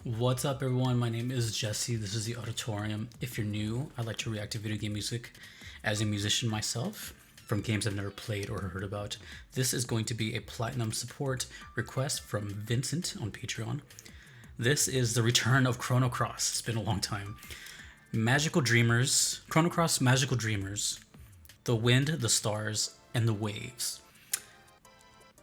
What's up, everyone? My name is Jesse. This is the Auditorium. If you're new, I like to react to video game music as a musician myself from games I've never played or heard about. This is going to be a platinum support request from Vincent on Patreon. This is the return of Chrono Cross. It's been a long time. Magical Dreamers, Chrono Cross Magical Dreamers, the wind, the stars, and the waves.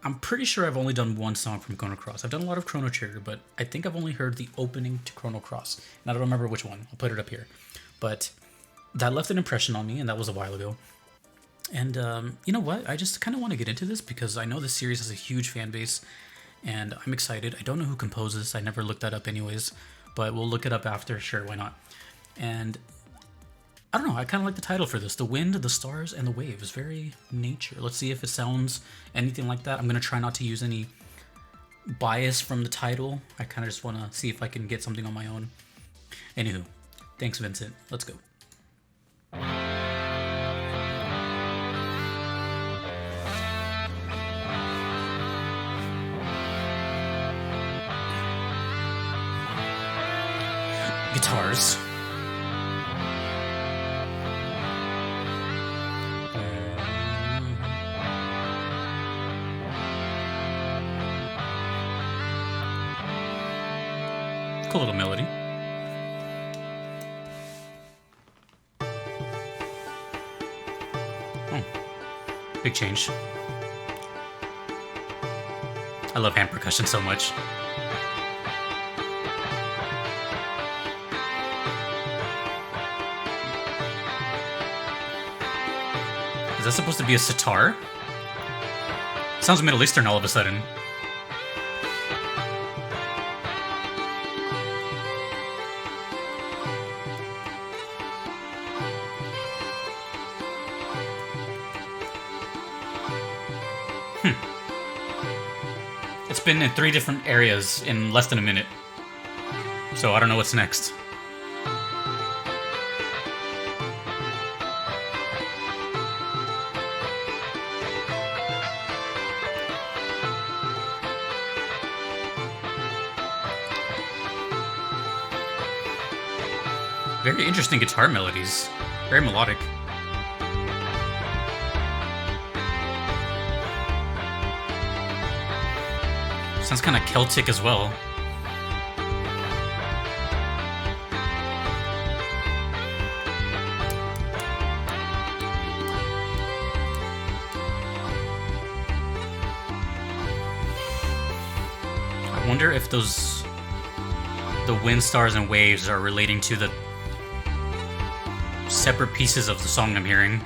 I'm pretty sure I've only done one song from Chrono Cross. I've done a lot of Chrono Trigger, but I think I've only heard the opening to Chrono Cross. And I don't remember which one. I'll put it up here. But that left an impression on me, and that was a while ago. And you know what? I just kind of want to get into this because I know this series has a huge fan base, and I'm excited. I don't know who composed this. I never looked that up anyways, but we'll look it up after. Sure, why not? And I don't know, I kind of like the title for this. The wind, the stars, and the waves. Very nature. Let's see if it sounds anything like that. I'm going to try not to use any bias from the title. I kind of just want to see if I can get something on my own. Anywho, thanks, Vincent. Let's go. Guitars. Cool little melody. Oh, big change. I love hand percussion so much. Is that supposed to be a sitar? Sounds Middle Eastern all of a sudden. It's been in 3 different areas in less than a minute. So I don't know what's next. Very interesting guitar melodies. Very melodic. Sounds kind of Celtic as well. I wonder if the wind, stars, and waves are relating to the separate pieces of the song I'm hearing.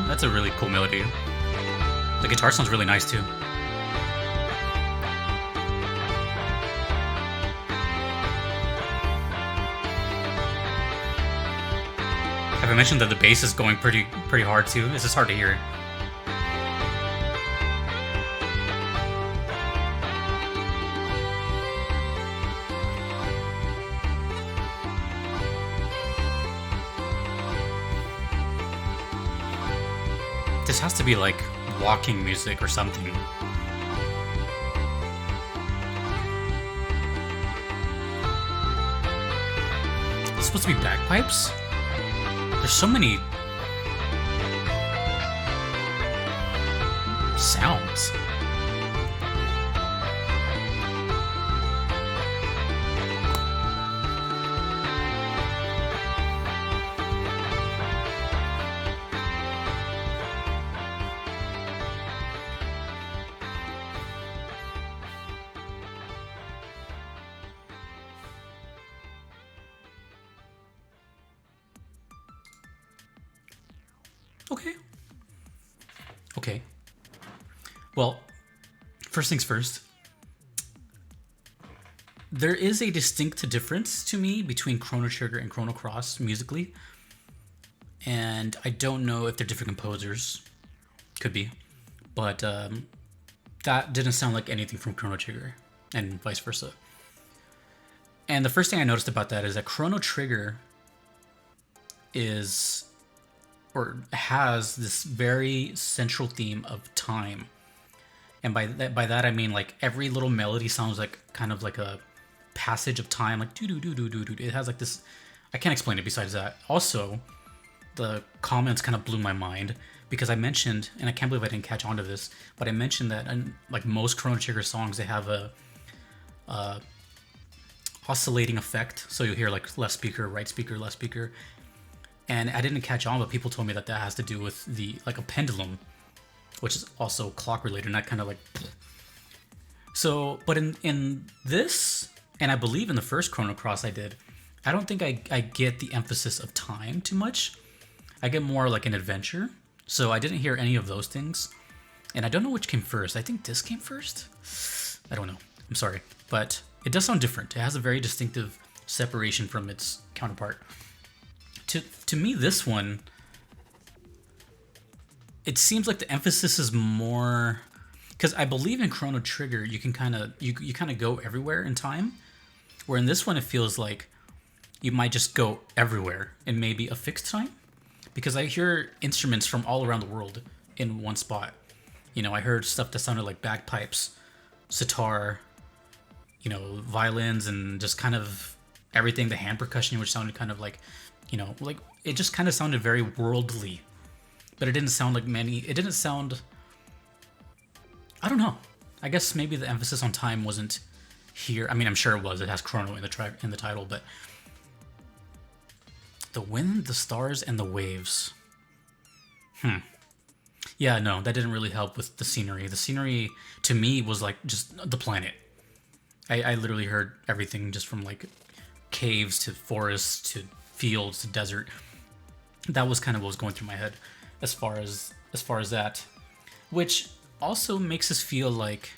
That's a really cool melody. The guitar sounds really nice too. Have I mentioned that the bass is going pretty hard too? It's just hard to hear. This has to be like walking music or something. It's supposed to be bagpipes? There's so many sounds. Okay. Well, first things first. There is a distinct difference to me between Chrono Trigger and Chrono Cross musically. And I don't know if they're different composers. Could be. But that didn't sound like anything from Chrono Trigger. And vice versa. And the first thing I noticed about that is that Chrono Trigger is, or has, this very central theme of time. And by that I mean like every little melody sounds like kind of like a passage of time, like do do do do do do. It has like this. I can't explain it. Besides that, also the comments kind of blew my mind because I mentioned, and I can't believe I didn't catch on to this, but I mentioned that in, like most Chrono Trigger songs, they have a oscillating effect. So you'll hear like left speaker, right speaker, left speaker. And I didn't catch on, but people told me that that has to do with the like a pendulum, which is also clock related, and that kind of like. So, but in this, and I believe in the first Chrono Cross I did, I don't think I get the emphasis of time too much. I get more like an adventure. So I didn't hear any of those things. And I don't know which came first. I think this came first. I don't know. I'm sorry. But it does sound different. It has a very distinctive separation from its counterpart. To me, this one, it seems like the emphasis is more, because I believe in Chrono Trigger you can kind of you kind of go everywhere in time, where in this one it feels like you might just go everywhere in maybe a fixed time, because I hear instruments from all around the world in one spot. You know, I heard stuff that sounded like bagpipes, sitar, you know, violins, and just kind of everything, the hand percussion, which sounded kind of like, you know, like it just kind of sounded very worldly, but it didn't sound like it didn't sound, I don't know. I guess maybe the emphasis on time wasn't here. I mean, I'm sure it was. It has Chrono in the title, but the wind, the stars, and the waves. Yeah, no, that didn't really help with the scenery. The scenery to me was like just the planet. I literally heard everything, just from like caves to forests to fields to desert. That was kind of what was going through my head as far as that, which also makes us feel like,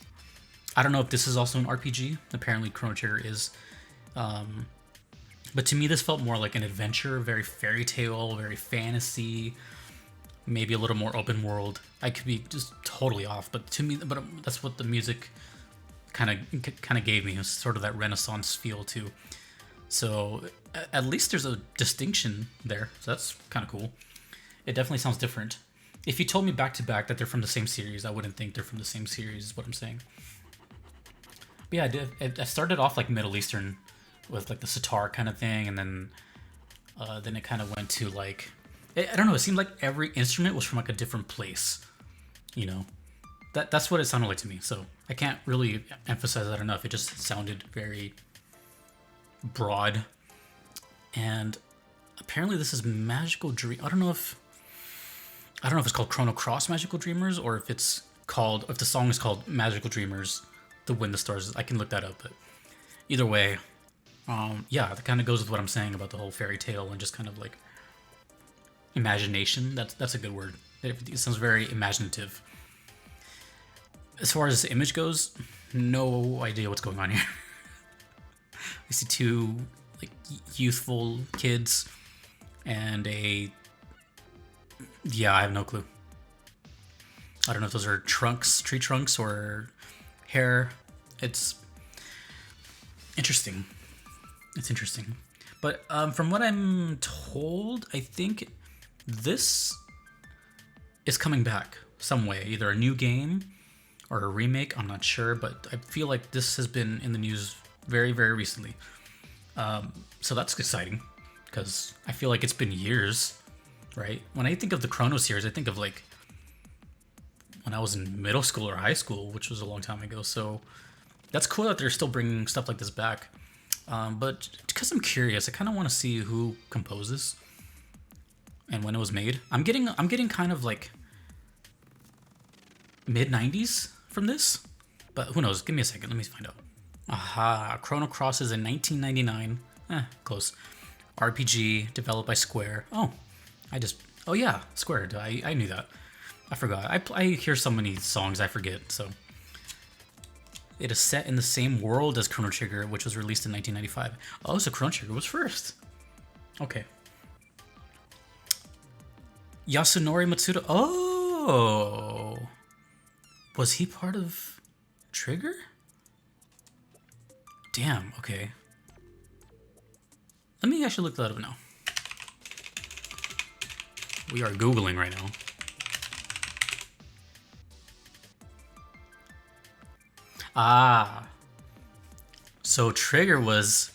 I don't know if this is also an RPG. Apparently Chrono Trigger is, but to me this felt more like an adventure, very fairy tale, very fantasy, maybe a little more open world. I could be just totally off, but to me, that's what the music kind of gave me. It was sort of that Renaissance feel too. So at least there's a distinction there. So that's kind of cool. It definitely sounds different. If you told me back to back that they're from the same series, I wouldn't think they're from the same series, is what I'm saying. But yeah, I started off like Middle Eastern with like the sitar kind of thing, and then it kind of went to like, I don't know, it seemed like every instrument was from like a different place, you know? That's what it sounded like to me. So I can't really emphasize that enough. It just sounded very broad. And apparently this is Magical Dream. I don't know if it's called Chrono Cross Magical Dreamers, or if the song is called Magical Dreamers, The Wind, the Stars. I can look that up, but either way, yeah, that kind of goes with what I'm saying about the whole fairy tale and just kind of like imagination. That's a good word. It sounds very imaginative. As far as the image goes, no idea what's going on here. I see two like youthful kids and I have no clue. I don't know if those are tree trunks, or hair. It's interesting. It's interesting. But from what I'm told, I think this is coming back some way. Either a new game or a remake, I'm not sure, but I feel like this has been in the news very, very recently. So that's exciting, because I feel like it's been years, right? When I think of the Chrono series, I think of like when I was in middle school or high school, which was a long time ago. So that's cool that they're still bringing stuff like this back. But because I'm curious, I kind of want to see who composed this and when it was made. I'm getting kind of like mid-90s from this, but who knows? Give me a second. Let me find out. Aha, Chrono Cross is in 1999. Close. RPG developed by Square. Oh yeah, Square. I knew that. I forgot. I hear so many songs I forget, so. It is set in the same world as Chrono Trigger, which was released in 1995. Oh, so Chrono Trigger was first. Okay. Yasunori Mitsuda. Oh! Was he part of Trigger? Damn, okay. Let me actually look that up now. We are Googling right now. Ah. So Trigger was,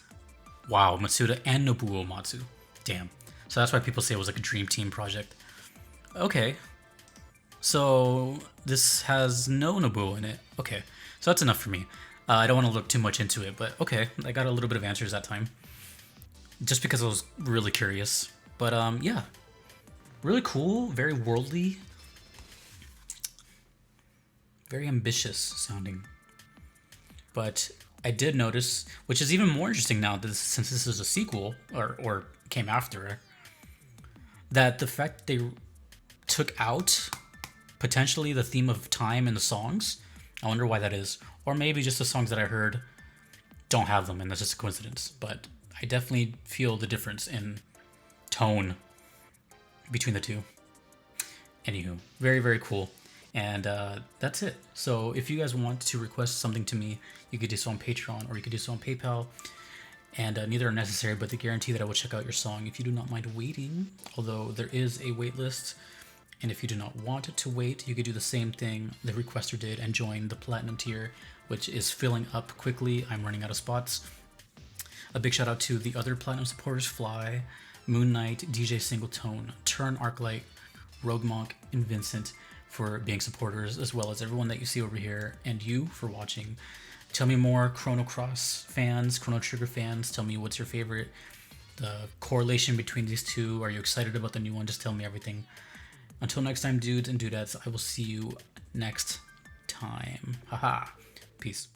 wow, Mitsuda and Nobuo Uematsu. Damn. So that's why people say it was like a dream team project. Okay. So this has no Nobuo in it. Okay. So that's enough for me. I don't want to look too much into it, but okay. I got a little bit of answers that time. Just because I was really curious. But yeah. Really cool, very worldly, very ambitious sounding. But I did notice, which is even more interesting now, that since this is a sequel, or came after, that the fact they took out potentially the theme of time in the songs. I wonder why that is. Or maybe just the songs that I heard don't have them and that's just a coincidence. But I definitely feel the difference in tone between the two. Anywho, very, very cool. And that's it. So if you guys want to request something to me, you could do so on Patreon or you could do so on PayPal. And neither are necessary, but they guarantee that I will check out your song if you do not mind waiting. Although there is a wait list. And if you do not want to wait, you could do the same thing the requester did and join the Platinum tier, which is filling up quickly. I'm running out of spots. A big shout out to the other Platinum supporters, Fly, Moon Knight, DJ Singletone, Turn Arclight, Rogue Monk, and Vincent for being supporters, as well as everyone that you see over here, and you for watching. Tell me more, Chrono Cross fans, Chrono Trigger fans. Tell me what's your favorite, the correlation between these two. Are you excited about the new one? Just tell me everything. Until next time, dudes and dudettes, I will see you next time. Haha. Peace.